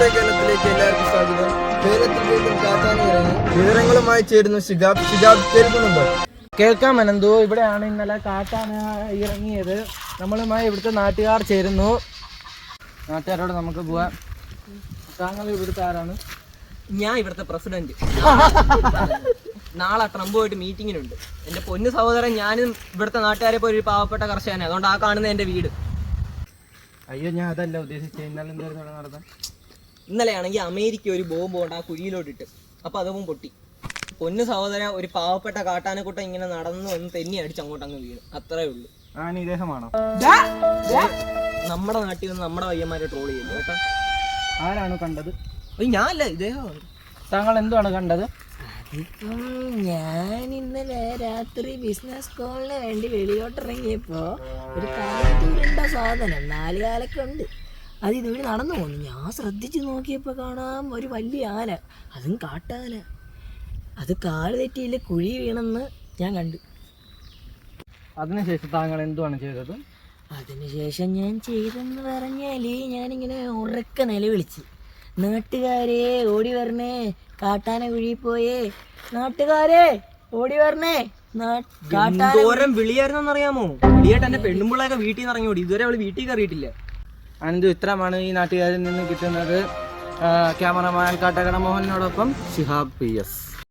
കേരളത്തിലേക്ക് എല്ലാവർക്കും സ്വാഗതം. കേരളത്തിൽ വീണ്ടും കാട്ടാന ഇറങ്ങി. വിവരങ്ങളുമായി ചേരുന്നു ഷിജാബ്. കേൾക്കുന്നുണ്ടോ? കേൾക്കാം അനന്തു. ഇവിടെയാണ് ഇന്നലെ കാട്ടാന ഇറങ്ങിയത്. നമ്മളുമായി ഇവിടുത്തെ നാട്ടുകാർ ചേരുന്നു. നാട്ടുകാരോട് നമുക്ക് പോവാം. താങ്കൾ ഇവിടുത്തെ ആരാണ്? ഞാൻ ഇവിടുത്തെ പ്രസിഡന്റ്. നാളെ ട്രംപുമായിട്ട് മീറ്റിങ്ങിനുണ്ട്. എൻ്റെ പൊന്നു സഹോദരൻ, ഞാനും ഇവിടുത്തെ നാട്ടുകാരെ പോലെ ഒരു പാവപ്പെട്ട കർഷകനാണ്. അതുകൊണ്ട് ആ കാണുന്ന എൻ്റെ വീട്. അയ്യോ, ഞാൻ അതല്ല ഉദ്ദേശിച്ചത്. ഇന്നലെ എന്തായിരുന്നു ഇവിടെ നടന്നത്? ഇന്നലെയാണെങ്കിൽ അമേരിക്ക ഒരു ബോംബ് കൊണ്ട് ആ കുഴിയിലോട്ടിട്ട്, അപ്പോൾ അതും പൊട്ടി. പൊന്നു സഹോദരൻ, ഒരു പാവപ്പെട്ട കാട്ടാനക്കൂട്ടം ഇങ്ങനെ നടന്നു വന്ന് തെന്നി അടിച്ച് അങ്ങോട്ടങ്ങ് വീണ്. അത്രേ ഉള്ളൂ. ഇദ്ദേഹമാണോ? നമ്മുടെ നാട്ടിൽ നിന്ന് നമ്മുടെ പയ്യന്മാരെ ട്രോൾ ചെയ്യുന്നു കേട്ടോ. ആരാണ് കണ്ടത്? ഞാനല്ല, ഇദ്ദേഹമാണ്. താങ്കൾ എന്തുവാണ് കണ്ടത്? അതിപ്പം ഞാൻ ഇന്നലെ രാത്രി ബിസിനസ് കോളിന് വേണ്ടി വെളിയോട്ടിറങ്ങിയപ്പോൾ ഒരു കാലത്തൂരുണ്ട സാധനം 4 കാലൊക്കെ ഉണ്ട്. അത് ഇതുവഴി നടന്നു പോകുന്നു. ഞാൻ ശ്രദ്ധിച്ച് നോക്കിയപ്പോൾ കാണാം ഒരു വലിയ ആന, അതും കാട്ടാന. അത് കാല് തെറ്റിയില്ല, കുഴി വീണെന്ന് ഞാൻ കണ്ടു. അതിനുശേഷം താങ്കൾ എന്തുവാണ് ചെയ്തത്? അതിനുശേഷം ഞാൻ ചെയ്തെന്ന് പറഞ്ഞാൽ ഞാനിങ്ങനെ ഉറക്കെ നിലവിളിച്ച്, നാട്ടുകാരെ ഓടി വരണേ, കാട്ടാന കുഴിയിൽ പോയേ, നാട്ടുകാരെ ഓടി വരണേ. എന്തോരം വിളിയായിരുന്നറിയാമോ? വിളിയായിട്ട് എന്റെ പെണ്ണുമ്പിള്ളയൊക്കെ വീട്ടിൽ നിന്ന് ഇറങ്ങി ഓടി. ഇതുവരെ അവള് വീട്ടിൽ കയറിയിട്ടില്ല. അനന്തു, ഇത്രമാണ് ഈ നാട്ടുകാരിൽ നിന്ന് കിട്ടുന്നത്. ക്യാമറമാൻ കാട്ടകട മോഹനോടൊപ്പം ഷിഹാബ് PS.